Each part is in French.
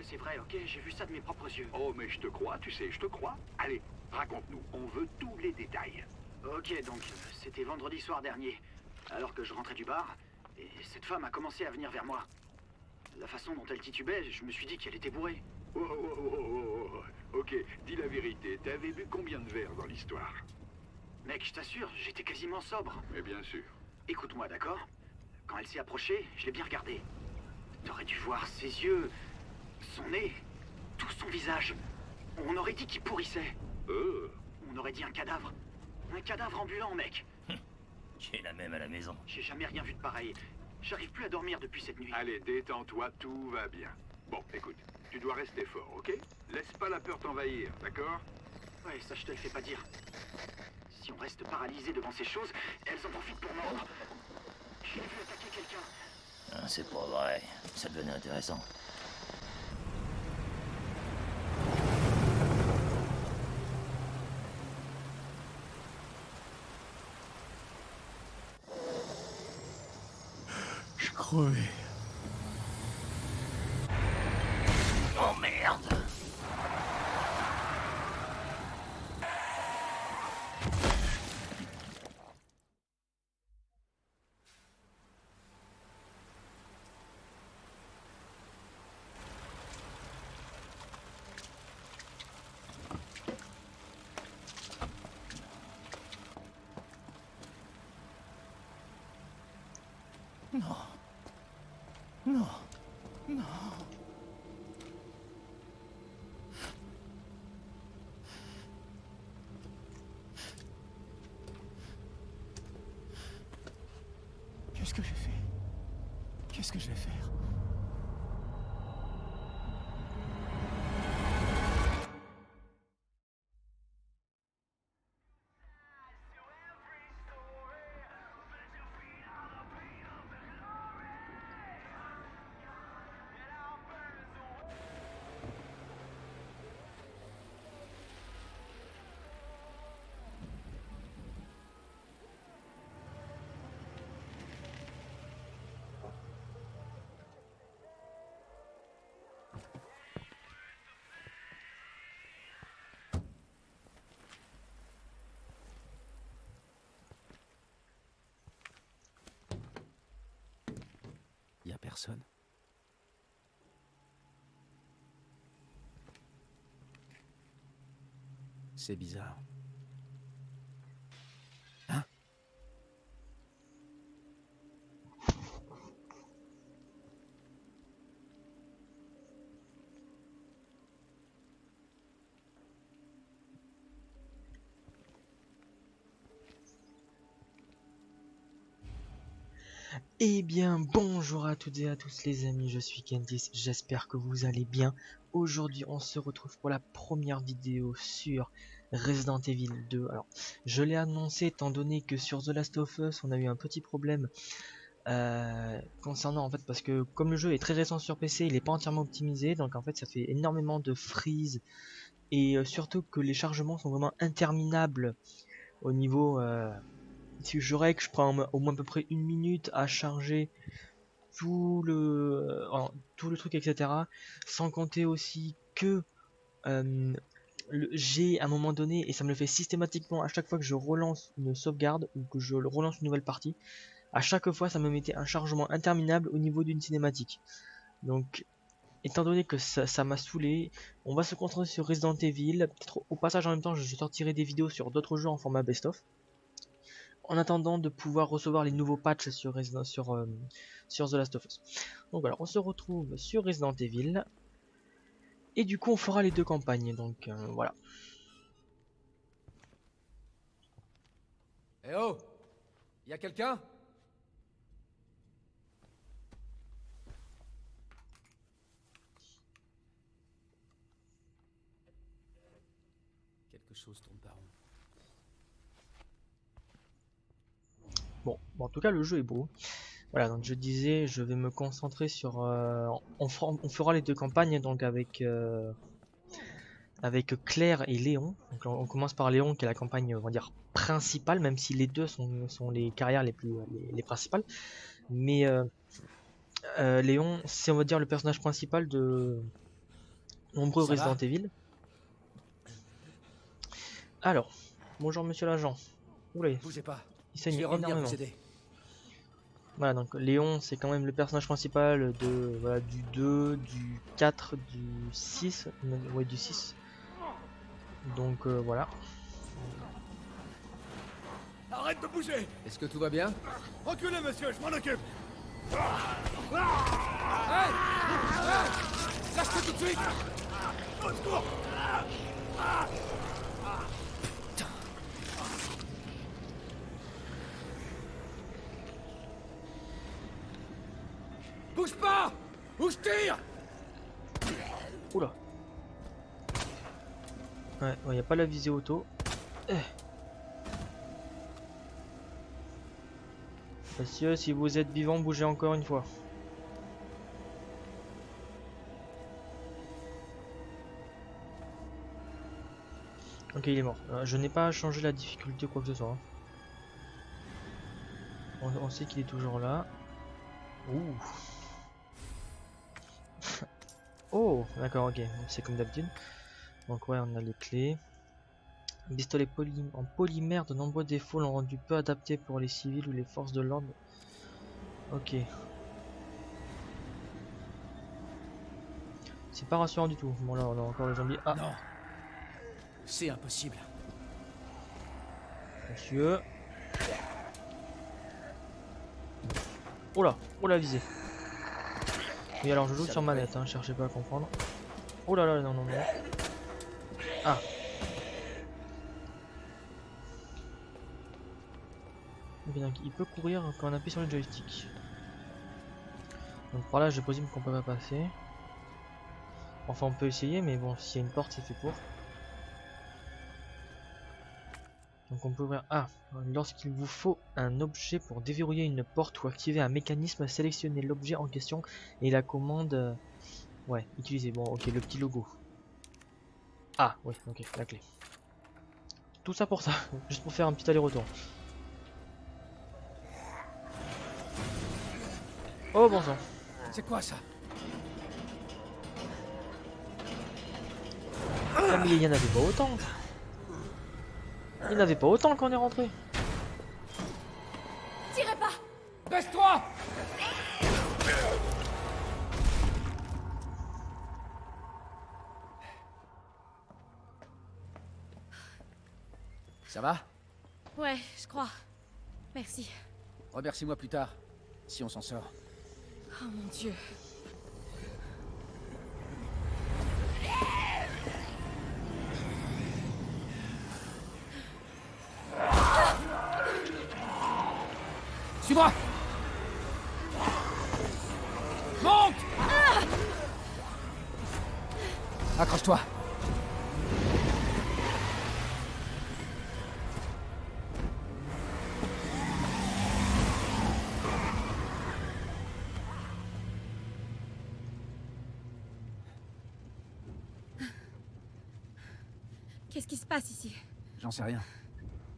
que c'est vrai, ok? J'ai vu ça de mes propres yeux. Oh, mais je te crois, tu sais, je te crois. Allez, raconte-nous, on veut tous les détails. Ok, donc c'était vendredi soir dernier, alors que je rentrais du bar, et cette femme a commencé à venir vers moi. La façon dont elle titubait, je me suis dit qu'elle était bourrée. Oh, oh, oh, oh, oh. Ok, dis la vérité, t'avais bu combien de verres dans l'histoire? Mec, je t'assure, j'étais quasiment sobre. Mais bien sûr. Écoute-moi, d'accord? Quand elle s'est approchée, je l'ai bien regardée. T'aurais dû voir ses yeux, son nez, tout son visage. On aurait dit qu'il pourrissait. On aurait dit un cadavre. Un cadavre ambulant, mec. J'ai la même à la maison. J'ai jamais rien vu de pareil. J'arrive plus à dormir depuis cette nuit. Allez, détends-toi, tout va bien. Bon, écoute, tu dois rester fort, ok? Laisse pas la peur t'envahir, d'accord? Ouais, ça je te le fais pas dire. Si on reste paralysé devant ces choses, elles en profitent pour mordre. J'ai vu attaquer quelqu'un. Ah, c'est pas vrai. Ça devenait intéressant. Je crevais. Oh merde! Non. Non. Non. Qu'est-ce que j'ai fait? Qu'est-ce que je vais faire? Y a personne. C'est bizarre. Hein? Eh bien, bonjour à toutes et à tous les amis, je suis Candice, j'espère que vous allez bien. Aujourd'hui, on se retrouve pour la première vidéo sur Resident Evil 2. Alors, je l'ai annoncé étant donné que sur The Last of Us, on a eu un petit problème concernant, en fait, parce que comme le jeu est très récent sur PC, il n'est pas entièrement optimisé, donc en fait, ça fait énormément de freeze, et surtout que les chargements sont vraiment interminables au niveau... si je dirais que je prends au moins à peu près 1 minute à charger tout le truc, etc. Sans compter aussi que j'ai à un moment donné, et ça me le fait systématiquement à chaque fois que je relance une sauvegarde ou que je relance une nouvelle partie, à chaque fois ça me mettait un chargement interminable au niveau d'une cinématique. Donc étant donné que ça m'a saoulé, on va se concentrer sur Resident Evil. Peut-être au passage en même temps je sortirai des vidéos sur d'autres jeux en format best-of, en attendant de pouvoir recevoir les nouveaux patchs sur The Last of Us. Donc voilà, on se retrouve sur Resident Evil. Et du coup on fera les deux campagnes, donc voilà. Eh oh! Y'a quelqu'un? Quelque chose tourne pas rond. Bon, en tout cas le jeu est beau. Voilà, donc je disais, je vais me concentrer sur... on fera les deux campagnes, donc avec Claire et Léon. Donc on commence par Léon qui est la campagne, on va dire, principale, même si les deux sont les carrières les principales. Mais Léon, c'est, on va dire, le personnage principal nombreux Ça va Resident Evil. Alors, bonjour monsieur l'agent. Oula, Bougez pas. il Je saigne vais revenir énormément. vous aider. Voilà, donc Léon, c'est quand même le personnage principal de, voilà, du 2, du 4, du 6. Ouais, du 6. Donc voilà. Arrête de bouger! Est-ce que tout va bien? Reculez, monsieur, je m'en occupe! Hey! Hey! Lâche-toi tout de suite! Au secours! Bouge pas! Ou je tire! Oula. Ouais, il n'y a pas la visée auto. Monsieur, si vous êtes vivant, bougez encore une fois. Ok, il est mort. Je n'ai pas changé la difficulté ou quoi que ce soit. Hein. On sait qu'il est toujours là. Ouh. Oh, d'accord, ok. C'est comme d'habitude. Donc ouais, on a les clés. Un pistolet en polymère, de nombreux défauts l'ont rendu peu adapté pour les civils ou les forces de l'ordre. Ok. C'est pas rassurant du tout. Bon là, on a encore les zombies. Ah, Non. C'est impossible. monsieur. Oh là, visée. Oui, alors je joue sur manette, hein, cherchez pas à comprendre. Oh là là, non, non, non. Ah. Ok, donc il peut courir quand on appuie sur le joystick. Donc par là, je présume qu'on peut pas passer. Enfin, on peut essayer, mais bon, s'il y a une porte, c'est fait pour. Donc on peut ouvrir. Ah, lorsqu'il vous faut un objet pour déverrouiller une porte ou activer un mécanisme, sélectionnez l'objet en question et la commande. Ouais, utilisez. Bon, ok, le petit logo. Ah, oui, ok, la clé. Tout ça pour ça, juste pour faire un petit aller-retour. Oh bon sang. C'est quoi ça? Ah, mais il y en avait pas autant. Il n'y en avait pas autant quand on est rentré. Tirez pas! Baisse-toi! Ça va? Ouais, je crois. Merci. Remercie-moi plus tard, si on s'en sort. Oh mon Dieu. Suis-moi! Monte! Accroche-toi! Qu'est-ce qui se passe ici? J'en sais rien.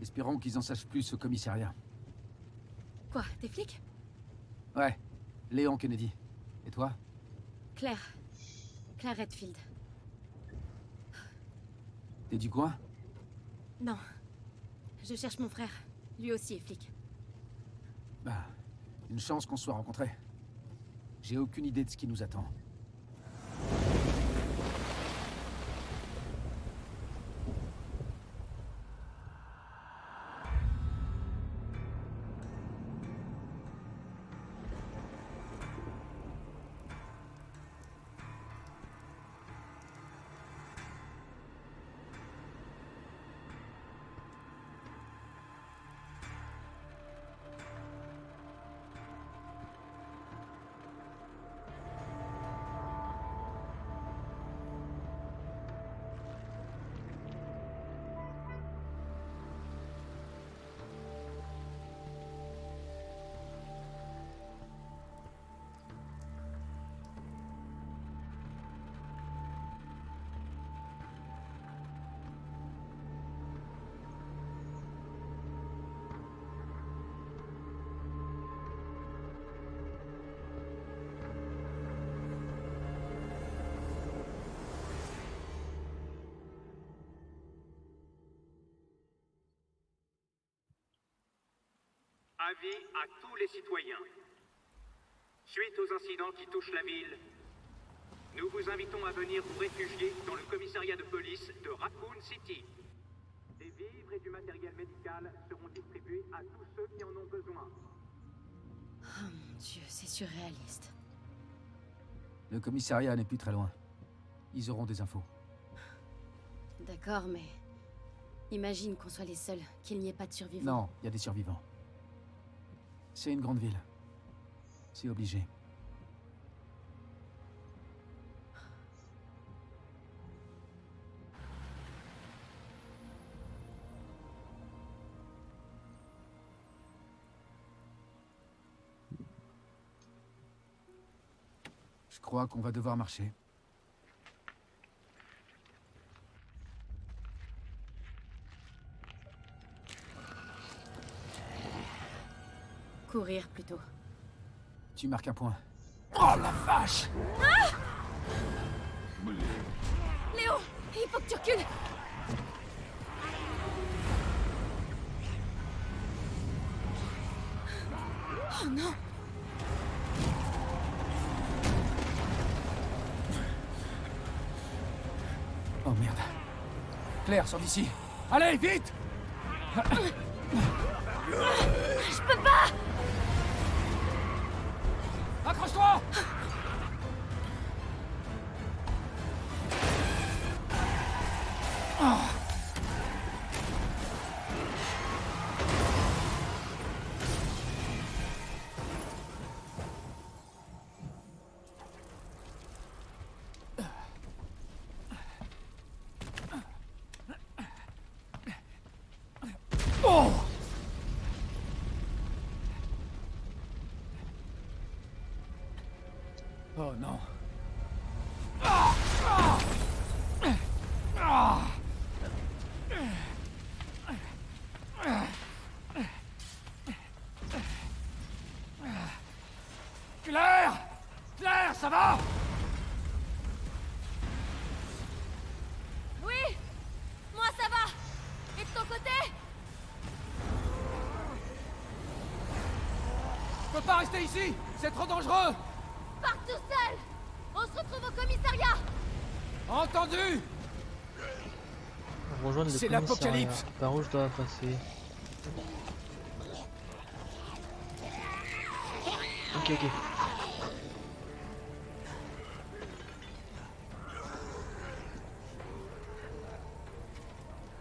Espérons qu'ils en sachent plus au commissariat. Quoi, t'es flic? Ouais, Léon Kennedy. Et toi? Claire. Claire Redfield. T'es du coin? Non. Je cherche mon frère. Lui aussi est flic. Bah, une chance qu'on soit rencontrés. J'ai aucune idée de ce qui nous attend. Avis à tous les citoyens. Suite aux incidents qui touchent la ville, nous vous invitons à venir vous réfugier dans le commissariat de police de Raccoon City. Des vivres et du matériel médical seront distribués à tous ceux qui en ont besoin. Oh mon Dieu, c'est surréaliste. Le commissariat n'est plus très loin. Ils auront des infos. D'accord, mais... Imagine qu'on soit les seuls, qu'il n'y ait pas de survivants. Non, il y a des survivants. C'est une grande ville. C'est obligé. Je crois qu'on va devoir marcher. Courir plutôt. Tu marques un point. Oh la vache! Léo, il faut que tu recules. Oh non. Oh merde. Claire, sors d'ici. Allez, vite! Je peux pas. Accroche-toi! Oh non. Claire! Claire, ça va? Oui, moi ça va. Et de ton côté? Je peux pas rester ici! C'est trop dangereux! Pars tout seul. On se retrouve au commissariat. Entendu! Rejoindre le C'est commissariat. l'apocalypse. Par où je dois passer? Ok, ok.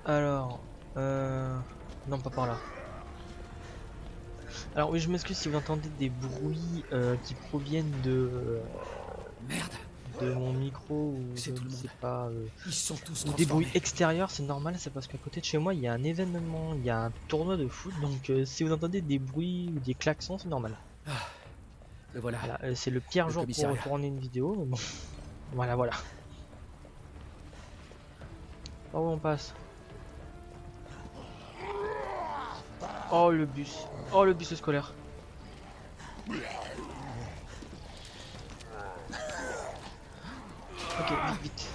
Alors, non, pas par là. Alors oui, je m'excuse si vous entendez des bruits qui proviennent Merde! de mon micro ou C'est de, tout le je sais monde. pas, Ils sont tous ou des bruits transformés. extérieurs, c'est normal, c'est parce qu'à côté de chez moi il y a un événement, il y a un tournoi de foot, donc si vous entendez des bruits ou des klaxons, c'est normal. Le voilà. Voilà, c'est le pire Le jour pour commissariat. tourner une vidéo, mais bon. Voilà, voilà. Par où on passe? Oh le bus. Oh le bus scolaire. Ok, vite, vite.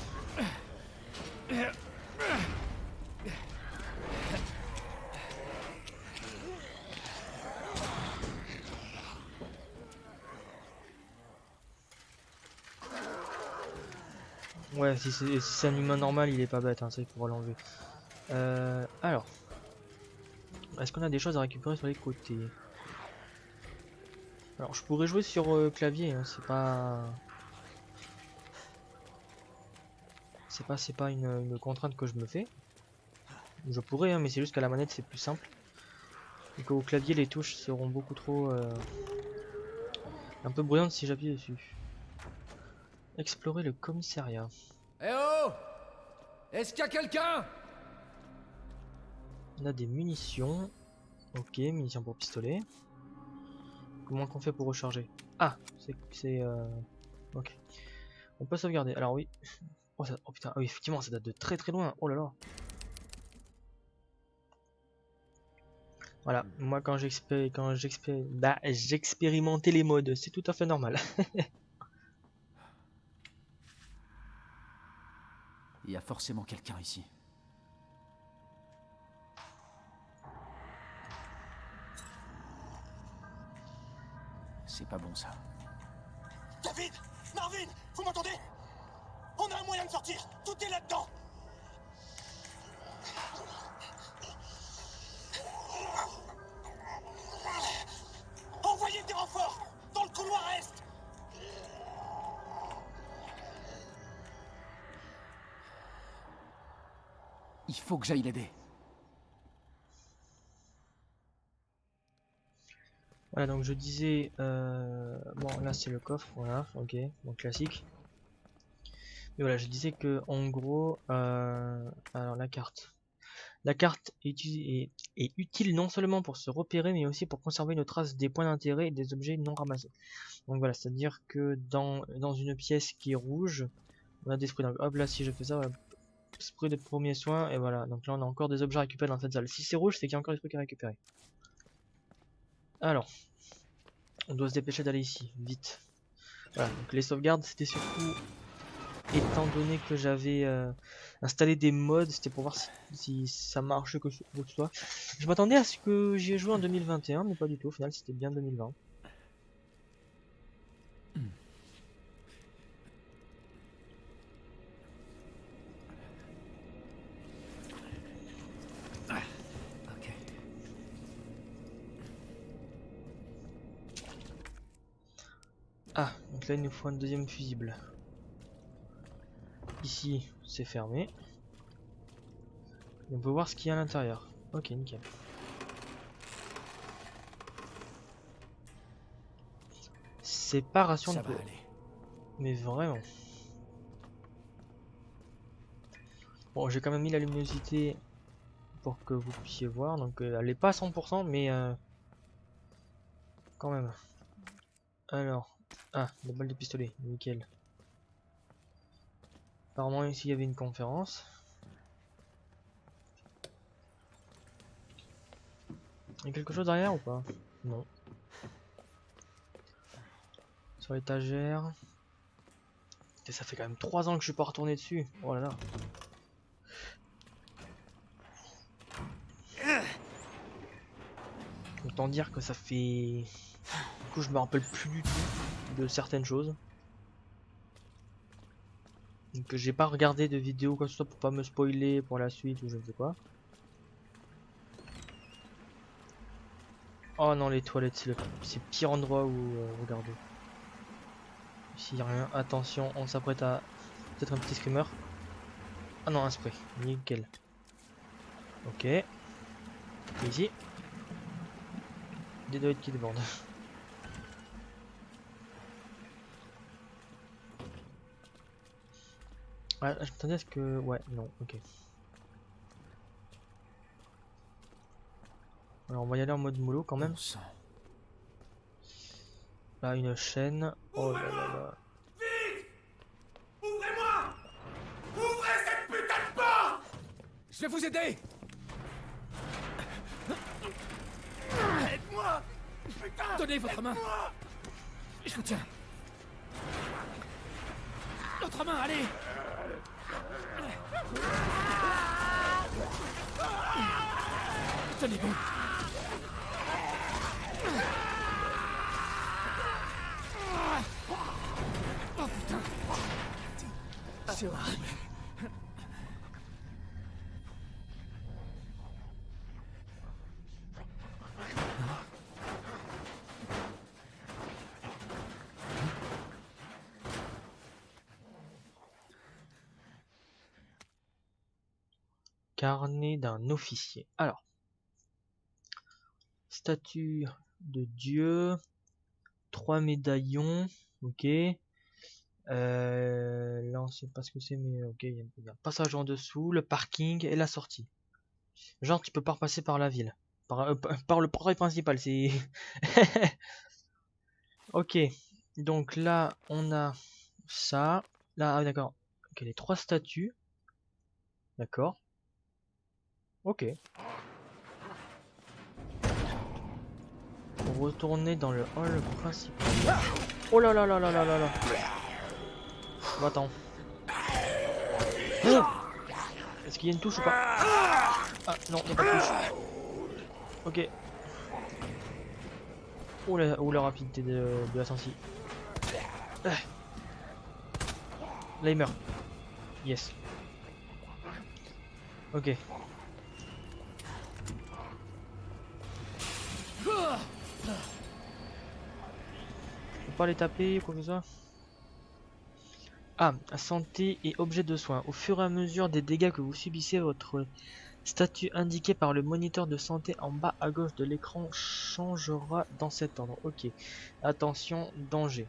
Ouais, si c'est un humain normal, il est pas bête, hein, ça il faudra l'enlever. Alors. Est-ce qu'on a des choses à récupérer sur les côtés? Alors je pourrais jouer sur clavier, hein, c'est pas une contrainte que je me fais. Je pourrais, hein, mais c'est juste qu'à la manette c'est plus simple. Et qu'au clavier les touches seront beaucoup trop un peu bruyantes si j'appuie dessus. Explorer le commissariat. Eh oh! Est-ce qu'il y a quelqu'un? On a des munitions. Ok, munitions pour pistolet. Comment qu'on fait pour recharger? Ah, c'est ok. On peut sauvegarder. Alors oui. Oh, oh putain, ah oui, effectivement, ça date de très très loin. Oh là là. Voilà, moi quand j'expérimentais les modes, c'est tout à fait normal. Il y a forcément quelqu'un ici. C'est pas bon ça. David! Marvin! Vous m'entendez? On a un moyen de sortir! Tout est là-dedans! Envoyez des renforts! Dans le couloir est! Il faut que j'aille l'aider. Voilà, donc je disais, bon là c'est le coffre, voilà, ok, bon classique. Mais voilà, je disais que en gros, alors la carte est utile non seulement pour se repérer, mais aussi pour conserver une trace des points d'intérêt et des objets non ramassés. Donc voilà, c'est-à-dire que dans une pièce qui est rouge, on a des sprays. Donc hop là, si je fais ça, voilà, spray de premier soin, et voilà. Donc là on a encore des objets à récupérer dans cette salle. Si c'est rouge, c'est qu'il y a encore des trucs à récupérer. Alors, on doit se dépêcher d'aller ici, vite. Voilà, donc les sauvegardes, c'était surtout, étant donné que j'avais installé des mods, c'était pour voir si ça marche que ce soit. Je m'attendais à ce que j'y ai joué en 2021, mais pas du tout, au final c'était bien 2020. Ok. Ah, donc là il nous faut un deuxième fusible. Ici, c'est fermé. On peut voir ce qu'il y a à l'intérieur. Ok, nickel. Séparation de Ça va peau. aller. Mais vraiment. Bon, j'ai quand même mis la luminosité pour que vous puissiez voir. Donc elle est pas à 100%, mais quand même. Alors, ah, la balle de pistolet, nickel. Apparemment ici il y avait une conférence. Il y a quelque chose derrière ou pas? Non. Sur l'étagère. Et ça fait quand même 3 ans que je suis pas retourné dessus. Oh là là. Autant dire que ça fait... Du coup je me rappelle plus du tout de certaines choses. Donc j'ai pas regardé de vidéo quoi que ce soit pour pas me spoiler pour la suite ou je ne sais quoi. Oh non, les toilettes, c'est le pire endroit où regarder. Ici y a rien, attention, on s'apprête à peut-être un petit screamer. Ah non, un spray, nickel. Ok. Et ici. Des toilettes qui débordent. Ah, je m'attendais à ce que... Ouais, non, ok. Alors on va y aller en mode mollo quand même. Bon sang. Là, une chaîne. Oh là là là. Ouvrez-moi! Ouvrez cette putain de porte! Je vais vous aider. Aide-moi! Putain! Donnez votre main. Aide-moi! Je vous tiens. L'autre main, allez. Tenez bon. Oh putain. C'est horrible. Carnet d'un officier. Alors. Statue de Dieu. 3 médaillons. Ok. Là on sait pas ce que c'est mais ok, il y a un passage en dessous, le parking et la sortie. Genre tu peux pas repasser par la ville. Par le portail principal, c'est... Ok, donc là on a ça. Là, ah, d'accord. Ok, les 3 statues. D'accord. Ok. Pour retourner dans le hall principal. Oh là là là là là là là. Bon, attends. Est-ce qu'il y a une touche ou pas? Ah non, il n'y a pas de touche. Ok. Oh la rapidité de la sensi. Là il meurt. Yes. Ok. Faut pas les taper, quoi que ce soit. Ah, santé et objet de soin. Au fur et à mesure des dégâts que vous subissez, votre statut indiqué par le moniteur de santé en bas à gauche de l'écran changera dans cet ordre. Ok. Attention, danger.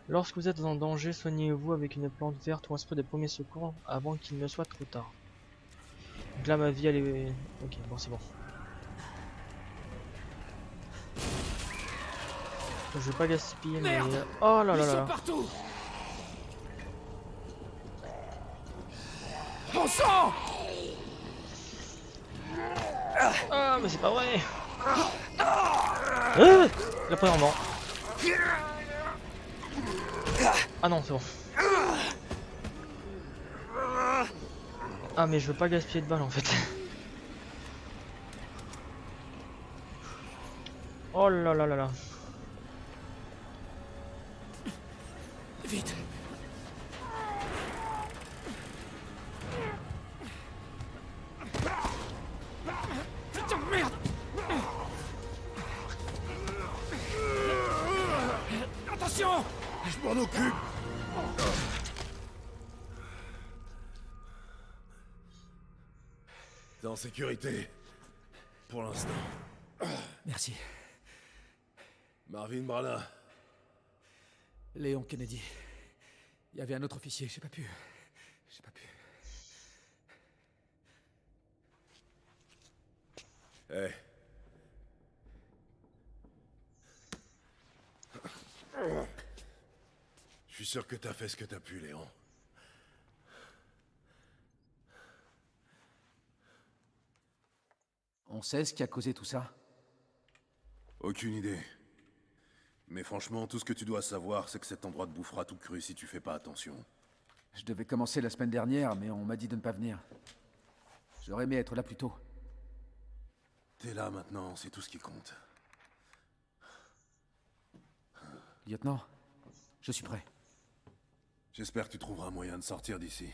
Lorsque vous êtes en danger, soignez-vous avec une plante verte ou un spray de premier secours avant qu'il ne soit trop tard. Donc là, ma vie, elle est... Ok, bon, c'est bon. Je vais pas gaspiller, mais... Oh là là là là. Partout. Bon sang! Ah, mais c'est pas vrai. La première mort. Ah non, c'est bon. Ah, mais je veux pas gaspiller de balles en fait. Oh là là là là. Vite. Putain de merde! Attention! Je m'en occupe. T'es en sécurité. Pour l'instant. Merci. Marvin Branagh. Léon Kennedy. Il y avait un autre officier, j'ai pas pu. Hé. Je suis sûr que t'as fait ce que t'as pu, Léon. On sait ce qui a causé tout ça? Aucune idée. Mais franchement, tout ce que tu dois savoir, c'est que cet endroit te bouffera tout cru si tu fais pas attention. Je devais commencer la semaine dernière, mais on m'a dit de ne pas venir. J'aurais aimé être là plus tôt. T'es là maintenant, c'est tout ce qui compte. Lieutenant, je suis prêt. J'espère que tu trouveras un moyen de sortir d'ici.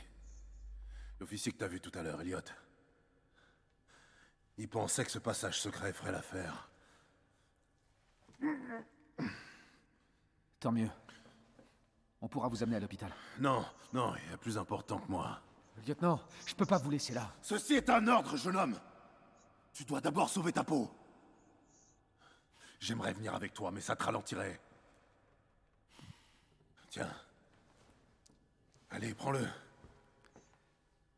L'officier que t'as vu tout à l'heure, Elliot. Il pensait que ce passage secret ferait l'affaire. Tant mieux. On pourra vous amener à l'hôpital. Non, non, il y a plus important que moi. Lieutenant, je peux pas vous laisser là. Ceci est un ordre, jeune homme. Tu dois d'abord sauver ta peau. J'aimerais venir avec toi, mais ça te ralentirait. Tiens. Allez, prends-le.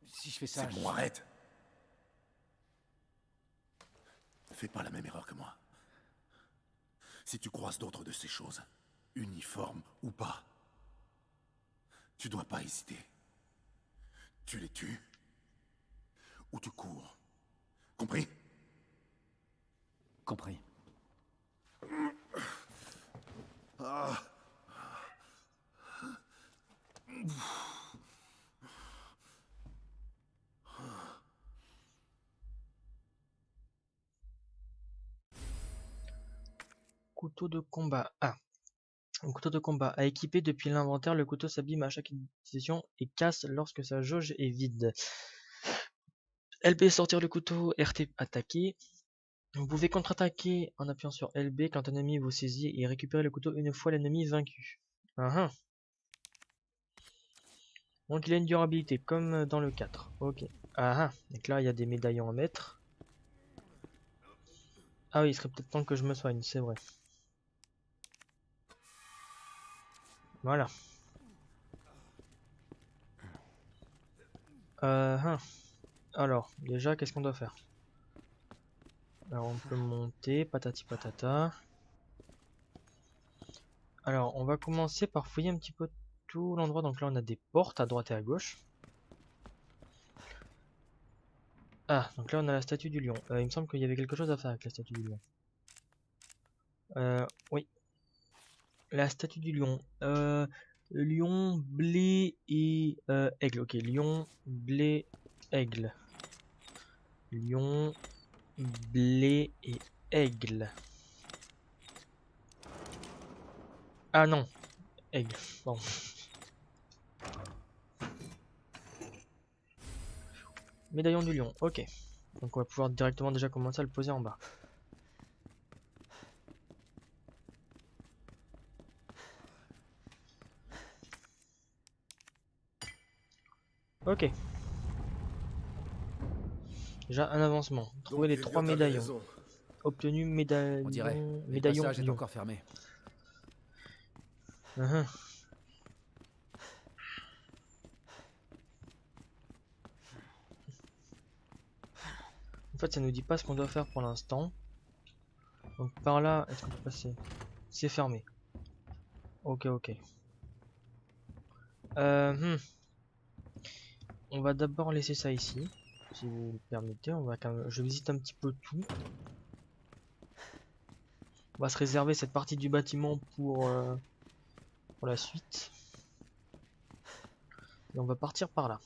Si je fais ça... C'est bon, arrête. Fais pas la même erreur que moi. Si tu croises d'autres de ces choses, uniformes ou pas, tu dois pas hésiter. Tu les tues ou tu cours. Compris? Compris. Couteau de combat. Ah. Un couteau de combat. À équiper depuis l'inventaire, le couteau s'abîme à chaque utilisation et casse lorsque sa jauge est vide. LB sortir le couteau, RT attaquer. Vous pouvez contre-attaquer en appuyant sur LB quand un ennemi vous saisit et récupérer le couteau une fois l'ennemi vaincu. Donc il a une durabilité comme dans le 4. Ok. Donc là il y a des médaillons à mettre. Ah oui, il serait peut-être temps que je me soigne, c'est vrai. Voilà. Alors, déjà, qu'est-ce qu'on doit faire? Alors, on peut monter, patati patata. Alors, on va commencer par fouiller un petit peu tout l'endroit. Donc là, on a des portes à droite et à gauche. Ah, donc là, on a la statue du lion. Il me semble qu'il y avait quelque chose à faire avec la statue du lion. Oui. La statue du lion. Lion, blé et aigle. Ok, lion, blé, aigle. Lion, blé et aigle. Ah non, aigle, bon. Médaillon du lion, ok. Donc on va pouvoir directement déjà commencer à le poser en bas. Ok. Déjà un avancement. Trouver les 3 médaillons. Obtenu On dirait. Mais le médaillon passage est lion. encore fermé. Uhum. En fait, ça nous dit pas ce qu'on doit faire pour l'instant. Donc par là, est-ce qu'on peut passer? C'est fermé. Ok, ok. Hmm. On va d'abord laisser ça ici, si vous le permettez. On va quand même... Je visite un petit peu tout. On va se réserver cette partie du bâtiment pour la suite. Et on va partir par là.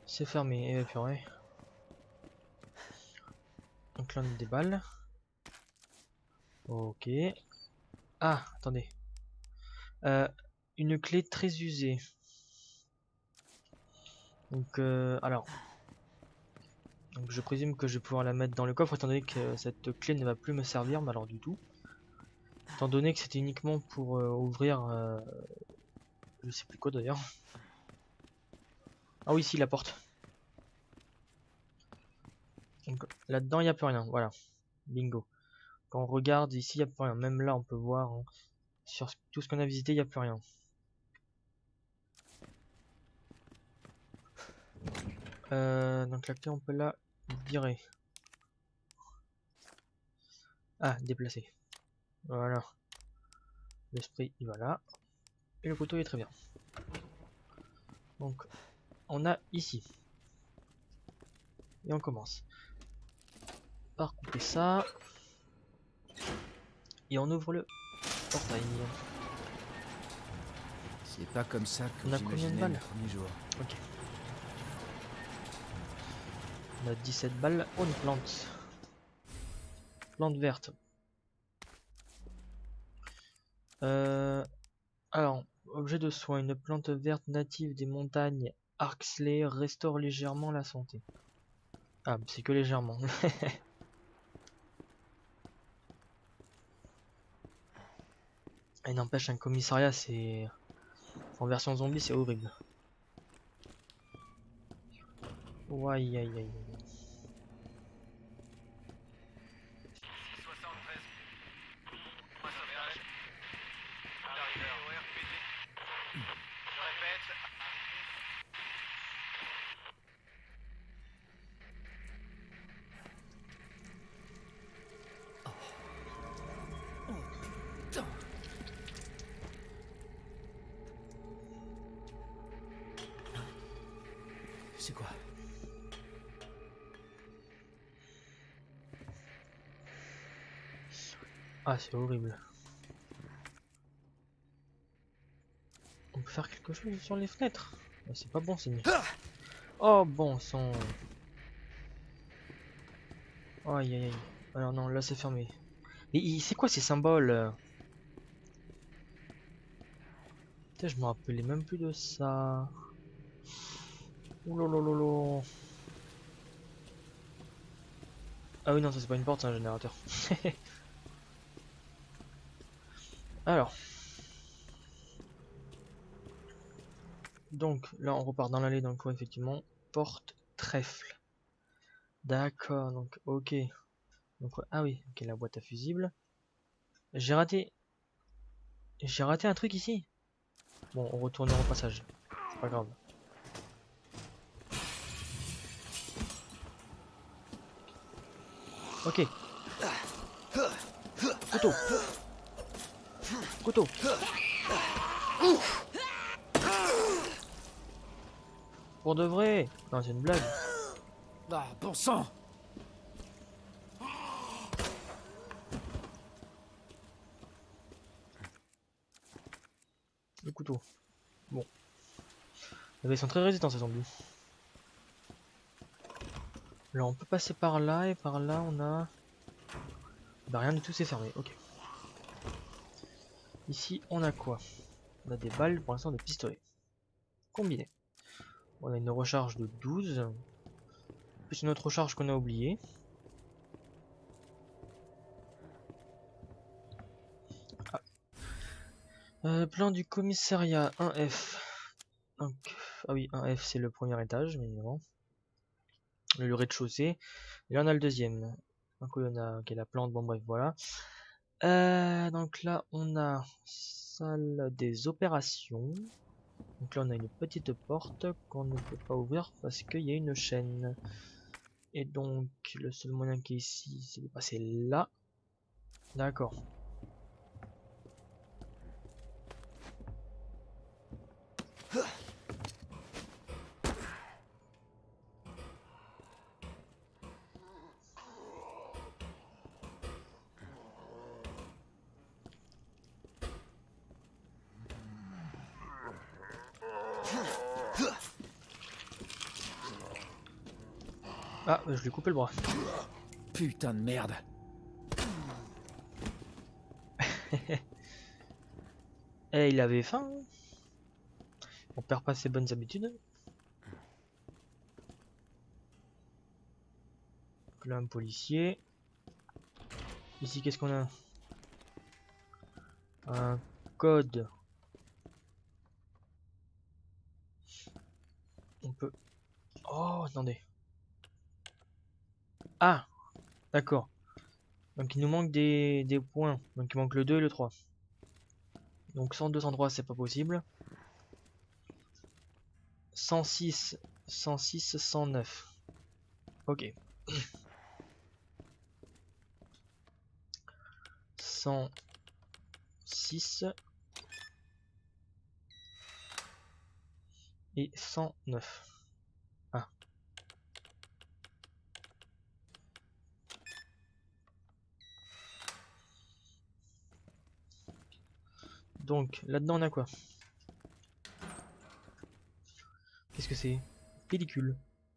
C'est fermé, et purée. Donc là on a des balles. Ok. Ah, attendez. Une clé très usée. Donc alors. Donc je présume que je vais pouvoir la mettre dans le coffre étant donné que cette clé ne va plus me servir, mais alors du tout. Étant donné que c'était uniquement pour ouvrir... je sais plus quoi d'ailleurs. Ah oui, si, la porte. Donc là-dedans, il n'y a plus rien. Voilà. Bingo. Quand on regarde ici, il n'y a plus rien. Même là, on peut voir hein, sur tout ce qu'on a visité, il n'y a plus rien. Donc la clé, on peut la virer. Ah, déplacer. Voilà. Le spray, il va là. Et le couteau, il est très bien. Donc, on a ici. Et on commence. Par couper ça. Et on ouvre le portail. C'est pas comme ça que On a combien de j'imaginais balles? le premier jour. Ok. On a 17 balles. Oh, une plante. Plante verte. Alors, objet de soin. Une plante verte native des montagnes Arxley restaure légèrement la santé. Ah, c'est que légèrement. Et n'empêche, un commissariat, c'est... En version zombie, c'est horrible. Ouais, aïe aïe aïe. 73. Point sauvetage. Arrivé au RPD. Je répète. C'est quoi? Ah, c'est horrible. On peut faire quelque chose sur les fenêtres. Ah, c'est pas bon signe. Oh bon sang. Aïe aïe aïe. Alors non, là c'est fermé. Mais c'est quoi ces symboles? Putain, je me rappelais même plus de ça. Oulolololo. Ah oui non, ça c'est pas une porte, c'est un générateur. Alors. Donc là on repart dans l'allée, donc ouais, effectivement. Porte trèfle. D'accord, donc ok. Donc ouais, ah oui, ok, la boîte à fusibles. J'ai raté. J'ai raté un truc ici. Bon, on retournera au passage. C'est pas grave. Ok. Couteau. Couteau. Pour de vrai. Non, c'est une blague. Ah, bon sang! Le couteau. Bon. Mais ils sont très résistants ces zombies. Là on peut passer par là et par là on a... Bah rien du tout, c'est fermé, ok. Ici on a quoi? On a des balles pour l'instant de pistolet. Combiné. On a une recharge de 12. Plus une autre recharge qu'on a oubliée. Plan du commissariat 1F. Donc, ah oui, 1F c'est le premier étage, mais évidemment. Le rez-de-chaussée. Et là on a le deuxième. Donc on a ok, la plante, bon bref, voilà. Donc là on a salle des opérations. Donc là on a une petite porte qu'on ne peut pas ouvrir parce qu'il y a une chaîne. Et donc le seul moyen qui est ici c'est de passer là. D'accord. Ah, je lui ai coupé le bras. Putain de merde. Eh, il avait faim. Hein. On perd pas ses bonnes habitudes. Donc là, un policier. Ici, qu'est-ce qu'on a? Un code. On peut... Oh, attendez. Ah, d'accord. Donc il nous manque des points. Donc il manque le 2 et le 3. Donc 102, 103, c'est pas possible. 106, 106, 109. Ok. 106 et 109. Ah. Donc là-dedans on a quoi? Qu'est-ce que c'est? Pellicule.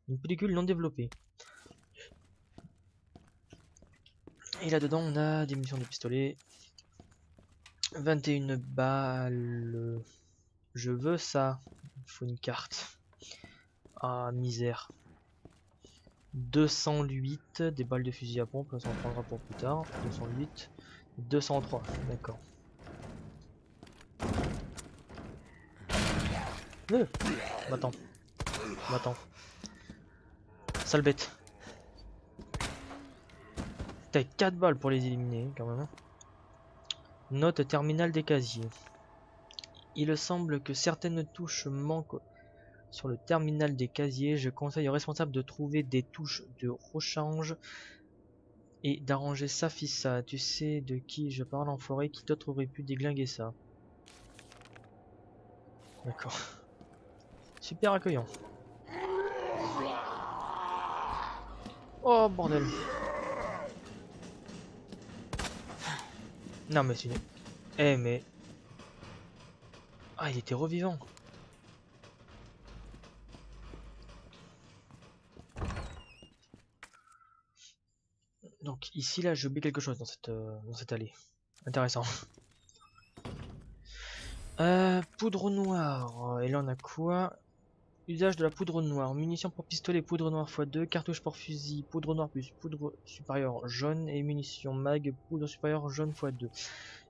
Une pellicule non développée. Et là-dedans on a des munitions de pistolet. 21 balles. Je veux ça. Il faut une carte. Ah, misère. 208, des balles de fusil à pompe, ça en prendra pour plus tard. 208, 203, d'accord. Va-t'en. Va-t'en. Sale bête. T'as 4 balles pour les éliminer, quand même. Note terminale des casiers. Il semble que certaines touches manquent sur le terminal des casiers. Je conseille au responsable de trouver des touches de rechange et d'arranger ça, ça. Tu sais de qui je parle en forêt? Qui d'autre aurait pu déglinguer ça? D'accord. Super accueillant. Oh bordel. Non mais c'est une... Eh mais... Ah il était revivant. Donc ici là j'ai oublié quelque chose dans cette allée. Intéressant. Poudre noire. Et là on a quoi? Usage de la poudre noire. Munitions pour pistolet, poudre noire x2. Cartouches pour fusil, poudre noire plus poudre supérieure jaune. Et munitions mag, poudre supérieure jaune x2.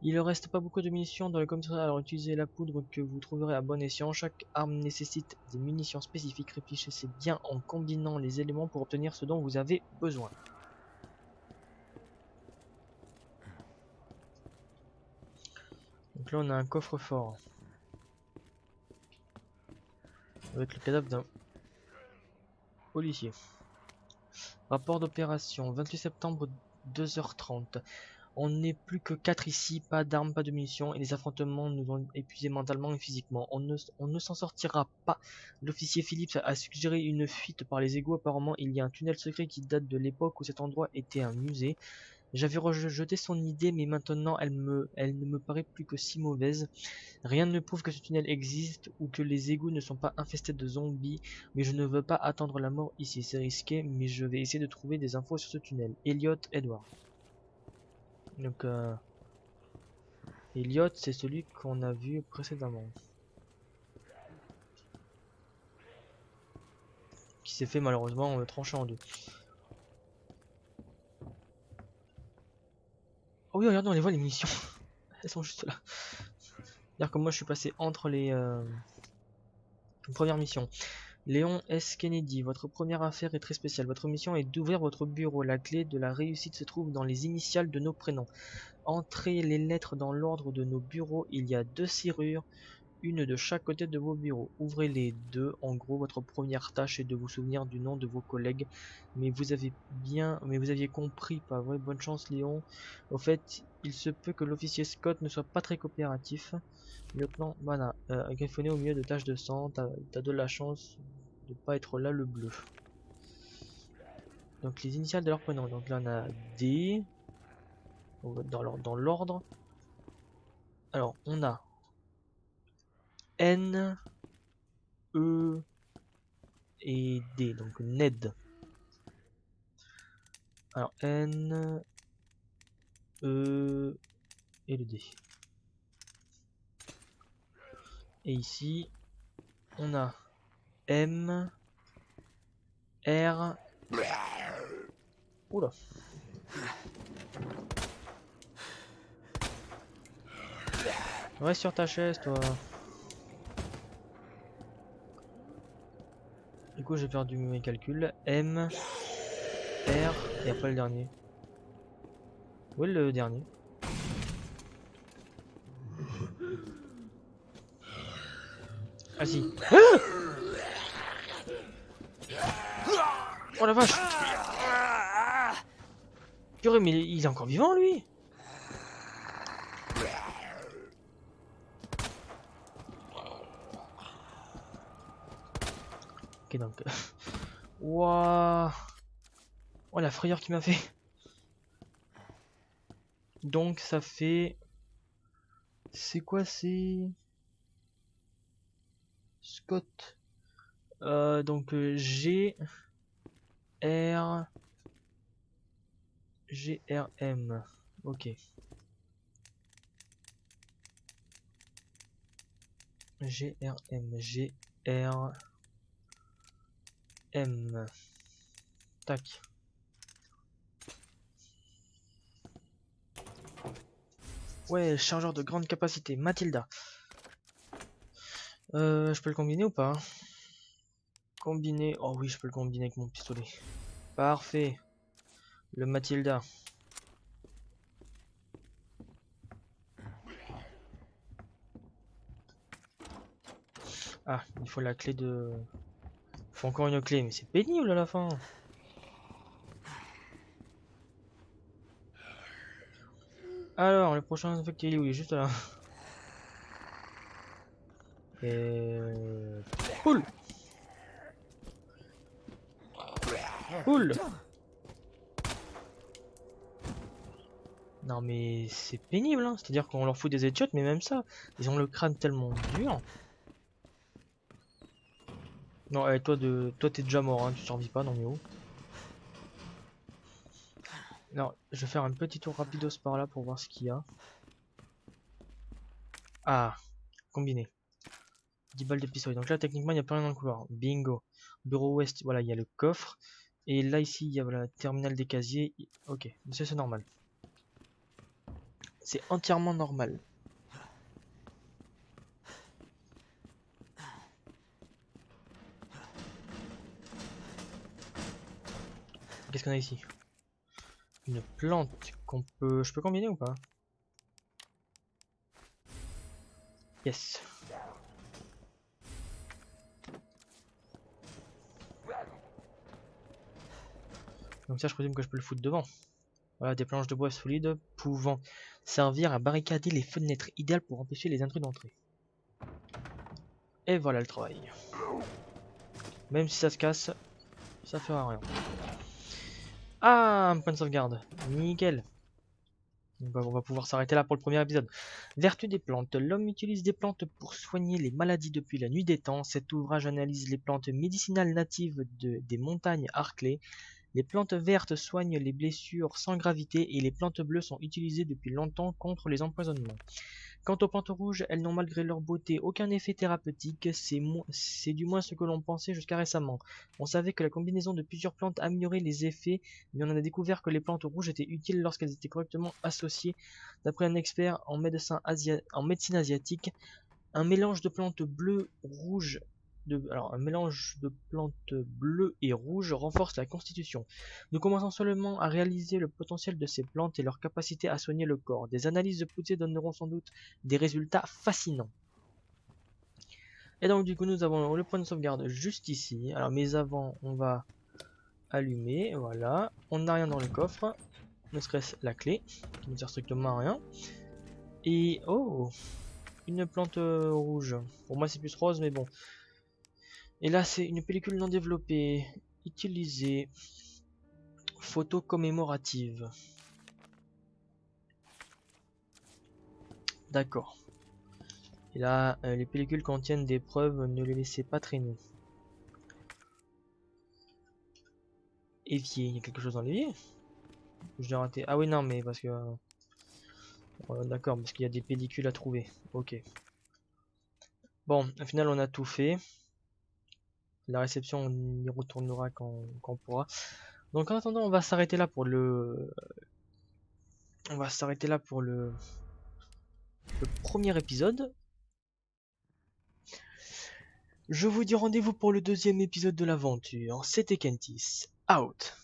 Il ne reste pas beaucoup de munitions dans le commissariat, alors utilisez la poudre que vous trouverez à bon escient. Chaque arme nécessite des munitions spécifiques. Réfléchissez bien en combinant les éléments pour obtenir ce dont vous avez besoin. Donc là on a un coffre-fort. Avec le cadavre d'un policier. Rapport d'opération, 28 septembre 2h30. On n'est plus que 4 ici, pas d'armes, pas de munitions, et les affrontements nous ont épuisés mentalement et physiquement. On ne s'en sortira pas. L'officier Phillips a suggéré une fuite par les égouts. Apparemment, il y a un tunnel secret qui date de l'époque où cet endroit était un musée. J'avais rejeté son idée, mais maintenant elle ne me paraît plus que si mauvaise. Rien ne prouve que ce tunnel existe ou que les égouts ne sont pas infestés de zombies, mais je ne veux pas attendre la mort ici, c'est risqué, mais je vais essayer de trouver des infos sur ce tunnel. Elliot Edward. Donc, Elliot, c'est celui qu'on a vu précédemment. Qui s'est fait malheureusement trancher en deux. Oh oui, regardez, on les voit les munitions. Elles sont juste là. C'est-à-dire que moi je suis passé entre les premières missions. Léon S. Kennedy, votre première affaire est très spéciale. Votre mission est d'ouvrir votre bureau. La clé de la réussite se trouve dans les initiales de nos prénoms. Entrez les lettres dans l'ordre de nos bureaux. Il y a 2 serrures, une de chaque côté de vos bureaux. Ouvrez les deux. En gros, votre première tâche est de vous souvenir du nom de vos collègues. Mais vous aviez compris, pas vrai? Bonne chance, Léon. Au fait, il se peut que l'officier Scott ne soit pas très coopératif. Lieutenant Mana, griffonné au milieu de taches de sang. T'as de la chance de pas être là, le bleu. Donc les initiales de leur prénom. Donc là on a D. Dans l'ordre. Alors on a N, E et D, donc Ned. Alors N, E et le D. Et ici, on a M, R. Oula. Reste sur ta chaise, toi. Du coup, j'ai perdu mes calculs. M, R, et après le dernier. Où est le dernier? Ah si. Oh la vache! Purée, mais il est encore vivant, lui! Ok, donc... Wouah! Oh, la frayeur qu'il m'a fait! Donc, ça fait... C'est quoi, c'est... Scott. Donc, G... R... GRM. Ok. GRM. GRM. Tac. Ouais, chargeur de grande capacité. Matilda. Je peux le combiner ou pas? Combiner. Oh oui, je peux le combiner avec mon pistolet. Parfait. Le Matilda. Ah, il faut la clé de... Il faut encore une clé, mais c'est pénible à la fin. Alors, le prochain infecté, il est où? Il est juste là. Et... Cool. Cool. Non mais c'est pénible, hein. C'est-à-dire qu'on leur fout des headshots, mais même ça, ils ont le crâne tellement dur. Non, eh, toi t'es déjà mort, hein. Tu survis pas, non mais oh. Alors, je vais faire un petit tour rapidos par là pour voir ce qu'il y a. Ah, combiné. 10 balles de pistolet. Donc là, techniquement, il n'y a pas rien dans le couloir. Bingo. Bureau ouest, voilà, il y a le coffre. Et là, ici, il y a voilà, terminal des casiers. Ok, c'est normal. C'est entièrement normal. Qu'est-ce qu'on a ici? Une plante qu'on peut... Je peux combiner ou pas? Yes. Donc ça, je présume que je peux le foutre devant. Voilà, des planches de bois solides pouvant servir à barricader les fenêtres, idéal pour empêcher les intrus d'entrer. Et voilà le travail. Même si ça se casse, ça fera rien. Ah, un point de sauvegarde. Nickel. Donc, on va pouvoir s'arrêter là pour le premier épisode. Vertu des plantes. L'homme utilise des plantes pour soigner les maladies depuis la nuit des temps. Cet ouvrage analyse les plantes médicinales natives des montagnes Arklay. Les plantes vertes soignent les blessures sans gravité et les plantes bleues sont utilisées depuis longtemps contre les empoisonnements. Quant aux plantes rouges, elles n'ont malgré leur beauté aucun effet thérapeutique, c'est du moins ce que l'on pensait jusqu'à récemment. On savait que la combinaison de plusieurs plantes améliorait les effets, mais on a découvert que les plantes rouges étaient utiles lorsqu'elles étaient correctement associées. D'après un expert en médecine asiatique, un mélange de plantes bleues, rouges, un mélange de plantes bleues et rouges renforce la constitution. Nous commençons seulement à réaliser le potentiel de ces plantes et leur capacité à soigner le corps. Des analyses poussées donneront sans doute des résultats fascinants. Et donc du coup nous avons le point de sauvegarde juste ici. Alors mais avant on va allumer, voilà. On n'a rien dans le coffre, ne serait-ce la clé, qui ne sert strictement à rien. Et oh, une plante rouge. Pour moi c'est plus rose mais bon. Et là, c'est une pellicule non développée. Utilisée. Photo commémorative. D'accord. Et là, les pellicules contiennent des preuves, ne les laissez pas traîner. Évier, il y a quelque chose dans l'évier? Je l'ai raté. Ah oui, non, mais parce que... d'accord, parce qu'il y a des pellicules à trouver. Ok. Bon, au final, on a tout fait. La réception, on y retournera quand on pourra. Donc en attendant, on va s'arrêter là pour le... On va s'arrêter là pour le premier épisode. Je vous dis rendez-vous pour le deuxième épisode de l'aventure. C'était Kentis. Out.